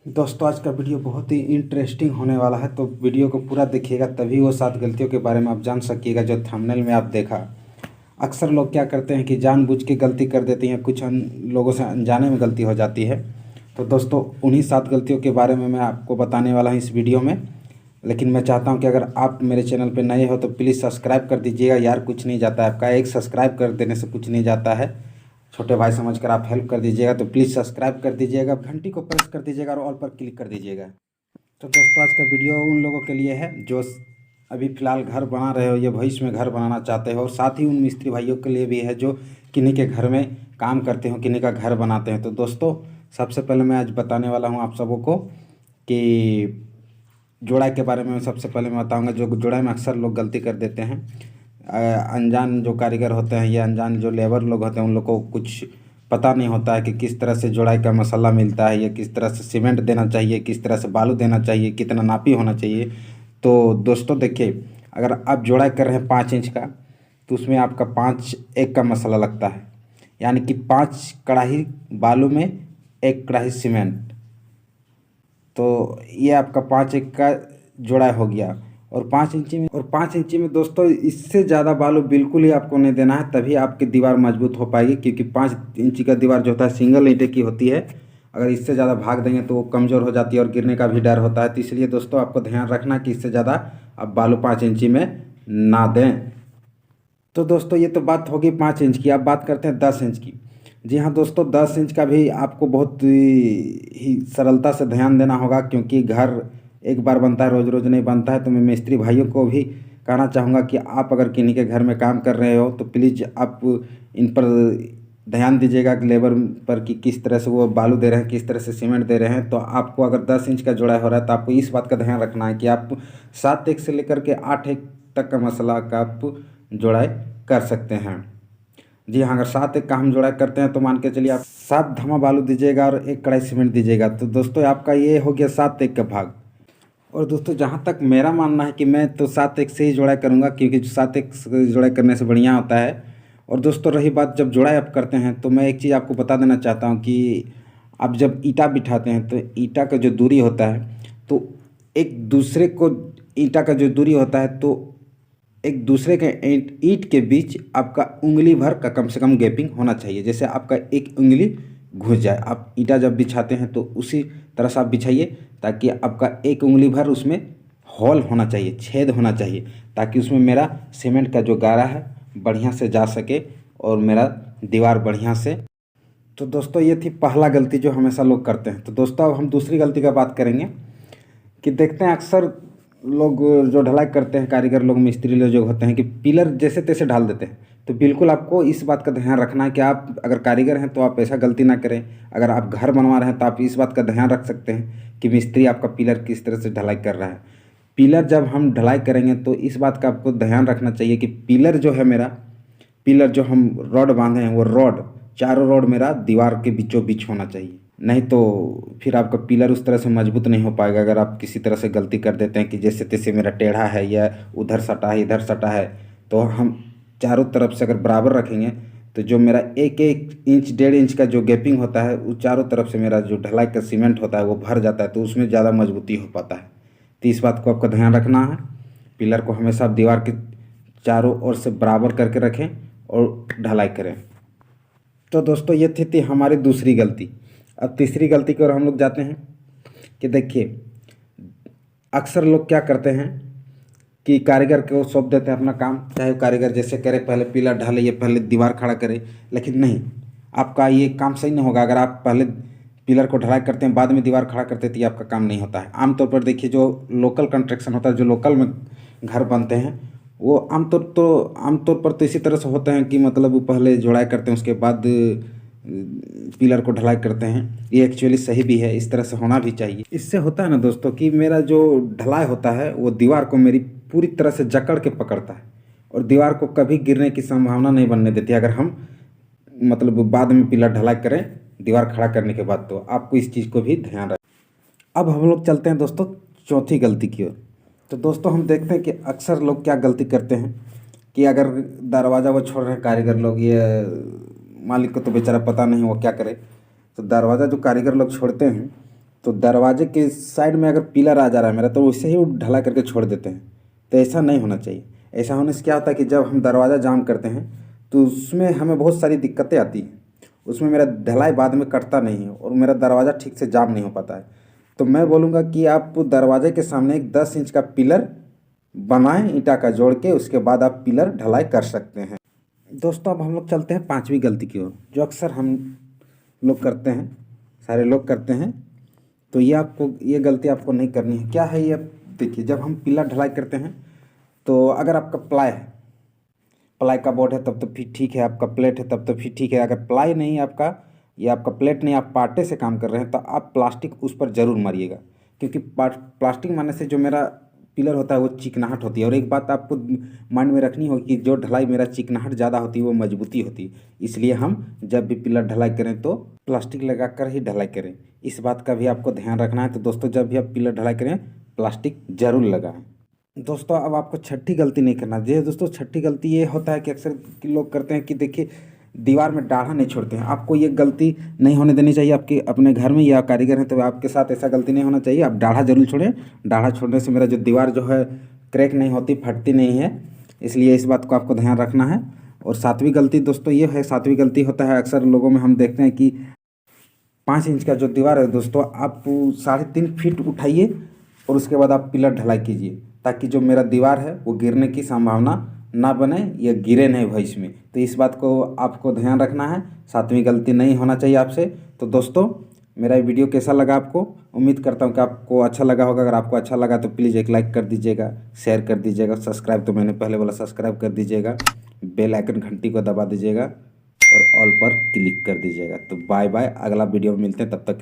दोस्तों आज का वीडियो बहुत ही इंटरेस्टिंग होने वाला है, तो वीडियो को पूरा देखिएगा तभी वो 7 गलतियों के बारे में आप जान सकिएगा जो थंबनेल में आप देखा। अक्सर लोग क्या करते हैं कि जानबूझ के गलती कर देती हैं, कुछ लोगों से अनजाने में गलती हो जाती है। तो दोस्तों उन्हीं 7 गलतियों के बारे में मैं आपको बताने वाला हूँ इस वीडियो में। लेकिन मैं चाहता हूँ कि अगर आप मेरे चैनल पर नए हो तो प्लीज़ सब्सक्राइब कर दीजिएगा यार, कुछ नहीं जाता है, आपका एक सब्सक्राइब कर देने से कुछ नहीं जाता है। छोटे भाई समझकर आप हेल्प कर दीजिएगा, तो प्लीज़ सब्सक्राइब कर दीजिएगा, घंटी को प्रेस कर दीजिएगा और ऑल पर क्लिक कर दीजिएगा। तो दोस्तों आज का वीडियो उन लोगों के लिए है जो अभी फ़िलहाल घर बना रहे हो या भविष्य में घर बनाना चाहते हो, और साथ ही उन मिस्त्री भाइयों के लिए भी है जो किन्हीं के घर में काम करते हो, किन्हीं का घर बनाते हैं। तो दोस्तों सबसे पहले मैं आज बताने वाला हूँ आप सबों को कि जोड़ाई के बारे में। सबसे पहले मैं बताऊंगा जो जोड़ाई में अक्सर लोग गलती कर देते हैं। अनजान जो कारीगर होते हैं या अनजान जो लेबर लोग होते हैं उन लोग को कुछ पता नहीं होता है कि किस तरह से जोड़ाई का मसाला मिलता है, या किस तरह से सीमेंट देना चाहिए, किस तरह से बालू देना चाहिए, कितना नापी होना चाहिए। तो दोस्तों देखिए, अगर आप जोड़ाई कर रहे हैं 5 इंच का तो उसमें आपका 5 1 का मसाला लगता है, यानी कि 5 कढ़ाई बालू में 1 कढ़ाई सीमेंट। तो ये आपका 5 1 का जोड़ा हो गया। और 5 इंची में दोस्तों इससे ज़्यादा बालू बिल्कुल ही आपको नहीं देना है, तभी आपकी दीवार मजबूत हो पाएगी। क्योंकि 5 इंची का दीवार जो होता है सिंगल ईंटे की होती है, अगर इससे ज़्यादा भाग देंगे तो वो कमज़ोर हो जाती है और गिरने का भी डर होता है। तो इसलिए दोस्तों आपको ध्यान रखना कि इससे ज़्यादा आप बालू 5 इंची में ना दें। तो दोस्तों ये तो बात होगी 5 इंच की। अब बात करते हैं 10 इंच की। जी हाँ दोस्तों, 10 इंच का भी आपको बहुत ही सरलता से ध्यान देना होगा, क्योंकि घर एक बार बनता है, रोज़ रोज़ नहीं बनता है। तो मैं मिस्त्री भाइयों को भी कहना चाहूँगा कि आप अगर किन्हीं के घर में काम कर रहे हो तो प्लीज़ आप इन पर ध्यान दीजिएगा कि लेबर पर कि किस तरह से वो बालू दे रहे हैं, किस तरह से सीमेंट दे रहे हैं। तो आपको अगर 10 इंच का जोड़ा हो रहा है तो आपको इस बात का ध्यान रखना है कि आप 7 1 से लेकर के 8 1 तक का मसला का आप जोड़ाई कर सकते हैं। जी हाँ, अगर 7 1 का हम जोड़ाई करते हैं तो मान के चलिए आप 7 धमा बालू दीजिएगा और 1 कढ़ाई सीमेंट दीजिएगा। तो दोस्तों आपका ये हो गया 7 1 का भाग। और दोस्तों जहाँ तक मेरा मानना है कि मैं तो 7 1 से ही जोड़ाई करूँगा, क्योंकि 7 1 से जोड़ाई करने से बढ़िया होता है। और दोस्तों रही बात जब जोड़ाई आप करते हैं, तो मैं एक चीज़ आपको बता देना चाहता हूँ कि आप जब ईंटा बिठाते हैं तो ईंटा का जो दूरी होता है, तो एक दूसरे को ईंटा का जो दूरी होता है, तो एक दूसरे के ईंट ईंट के बीच आपका उंगली भर का कम से कम गैपिंग होना चाहिए। जैसे आपका एक उंगली घुस जाए, आप ईंटा जब बिछाते हैं तो उसी तरह से आप बिछाइए, ताकि आपका एक उंगली भर उसमें हॉल होना चाहिए, छेद होना चाहिए, ताकि उसमें मेरा सीमेंट का जो गारा है बढ़िया से जा सके और मेरा दीवार बढ़िया से। तो दोस्तों ये थी पहला गलती जो हमेशा लोग करते हैं। तो दोस्तों अब हम दूसरी गलती का बात करेंगे कि देखते हैं अक्सर लोग जो ढलाई करते हैं, कारीगर लोग, मिस्त्री लोग जो होते हैं कि पिलर जैसे तैसे ढाल देते हैं। तो बिल्कुल आपको इस बात का ध्यान रखना है कि आप अगर कारीगर हैं तो आप ऐसा गलती ना करें। अगर आप घर बनवा रहे हैं तो आप इस बात का ध्यान रख सकते हैं कि मिस्त्री आपका पिलर किस तरह से ढलाई कर रहा है। पिलर जब हम ढलाई करेंगे तो इस बात का आपको ध्यान रखना चाहिए कि पिलर जो है मेरा, पिलर जो हम रॉड बांधे हैं वो रॉड, चारों रॉड मेरा दीवार के बीचों बीच होना चाहिए। नहीं तो फिर आपका पिलर उस तरह से मजबूत नहीं हो पाएगा। अगर आप किसी तरह से गलती कर देते हैं कि जैसे तैसे मेरा टेढ़ा है या उधर सटा है इधर सटा है, तो हम चारों तरफ से अगर बराबर रखेंगे तो जो मेरा 1 1 इंच 1.5 इंच का जो गैपिंग होता है वो चारों तरफ से मेरा जो ढलाई का सीमेंट होता है वो भर जाता है, तो उसमें ज़्यादा मजबूती हो पाता है। तो इस बात को आपका ध्यान रखना है। पिलर को हमेशा आप दीवार के चारों ओर से बराबर करके रखें और ढलाई करें। तो दोस्तों ये थी हमारी दूसरी गलती। अब तीसरी गलती की ओर हम लोग जाते हैं कि देखिए अक्सर लोग क्या करते हैं कि कारीगर को सौंप देते हैं अपना काम, चाहे वो कारीगर जैसे करे, पहले पिलर ढाले या पहले दीवार खड़ा करे। लेकिन नहीं, आपका ये काम सही नहीं होगा। अगर आप पहले पिलर को ढलाई करते हैं बाद में दीवार खड़ा करते हैं तो ये आपका काम नहीं होता है। आमतौर पर देखिए जो लोकल कंस्ट्रक्शन होता है, जो लोकल में घर बनते हैं, वो आमतौर पर तो इसी तरह से होते हैं कि मतलब वो पहले जोड़ाई करते हैं उसके बाद पिलर को ढलाई करते हैं। ये एक्चुअली सही भी है, इस तरह से होना भी चाहिए। इससे होता है ना दोस्तों कि मेरा जो ढलाई होता है वो दीवार को मेरी पूरी तरह से जकड़ के पकड़ता है और दीवार को कभी गिरने की संभावना नहीं बनने देती। अगर हम मतलब बाद में पिलर ढलाई करें दीवार खड़ा करने के बाद, तो आपको इस चीज़ को भी ध्यान रखें। अब हम लोग चलते हैं दोस्तों चौथी गलती की ओर। तो दोस्तों हम देखते हैं कि अक्सर लोग क्या गलती करते हैं कि अगर दरवाज़ा वो छोड़ रहे हैं कारीगर लोग, ये मालिक को तो बेचारा पता नहीं वो क्या करे। तो दरवाज़ा जो कारीगर लोग छोड़ते हैं तो दरवाजे के साइड में अगर पिलर आ जा रहा है मेरा तो वैसे ही वो ढलाई करके छोड़ देते हैं। तो ऐसा नहीं होना चाहिए। ऐसा होने से क्या होता है कि जब हम दरवाज़ा जाम करते हैं तो उसमें हमें बहुत सारी दिक्कतें आती हैं। उसमें मेरा ढलाई बाद में कटता नहीं है और मेरा दरवाज़ा ठीक से जाम नहीं हो पाता है। तो मैं बोलूँगा कि आप दरवाजे के सामने एक 10 इंच का पिलर बनाएं ईंटा का जोड़ के, उसके बाद आप पिलर ढलाई कर सकते हैं। दोस्तों अब हम लोग चलते हैं 5वीं गलती की ओर, जो अक्सर हम लोग करते हैं, सारे लोग करते हैं। तो ये गलती आपको नहीं करनी है। क्या है ये? देखिए, जब हम पिलर ढलाई करते हैं तो अगर आपका प्लाई का बोर्ड है तब तो फिर ठीक है, आपका प्लेट है तब तो फिर ठीक है। अगर प्लाई नहीं है आपका, या आपका प्लेट नहीं, आप पाटे से काम कर रहे हैं, तो आप प्लास्टिक उस पर ज़रूर मारिएगा। क्योंकि प्लास्टिक मारने से जो मेरा पिलर होता है वो चिकनाहट होती है। और एक बात आपको माइंड में रखनी होगी कि जो ढलाई मेरा चिकनाहट ज़्यादा होती है वो मजबूती होती है। इसलिए हम जब भी पिलर ढलाई करें तो प्लास्टिक लगा कर ही ढलाई करें। इस बात का भी आपको ध्यान रखना है। तो दोस्तों, जब भी आप पिलर ढलाई करें प्लास्टिक ज़रूर लगाएं। दोस्तों अब आपको छठी गलती नहीं करना। जी दोस्तों, छठी गलती ये होता है कि अक्सर लोग करते हैं कि देखिए, दीवार में डाढ़ा नहीं छोड़ते हैं। आपको ये गलती नहीं होने देनी चाहिए। आपके अपने घर में या कारीगर हैं तो आपके साथ ऐसा गलती नहीं होना चाहिए। आप डाढ़ा जरूर छोड़ें। डाढ़ा छोड़ने से मेरा जो दीवार जो है क्रैक नहीं होती, फटती नहीं है। इसलिए इस बात को आपको ध्यान रखना है। और 7वीं गलती दोस्तों ये है, 7वीं गलती होता है अक्सर लोगों में हम देखते हैं कि 5 इंच का जो दीवार है दोस्तों, आप 3.5 फीट उठाइए और उसके बाद आप पिलर ढलाई कीजिए, ताकि जो मेरा दीवार है वो गिरने की संभावना ना बने या गिरे नहीं भविष्य में। तो इस बात को आपको ध्यान रखना है। 7वीं गलती नहीं होना चाहिए आपसे। तो दोस्तों, मेरा ये वीडियो कैसा लगा आपको? उम्मीद करता हूँ कि आपको अच्छा लगा होगा। अगर आपको अच्छा लगा तो प्लीज़ एक लाइक कर दीजिएगा, शेयर कर दीजिएगा, सब्सक्राइब तो मैंने पहले बोला सब्सक्राइब कर दीजिएगा, बेल आइकन घंटी को दबा दीजिएगा और ऑल पर क्लिक कर दीजिएगा। तो बाय बाय, अगला वीडियो में मिलते हैं, तब तक के लिए।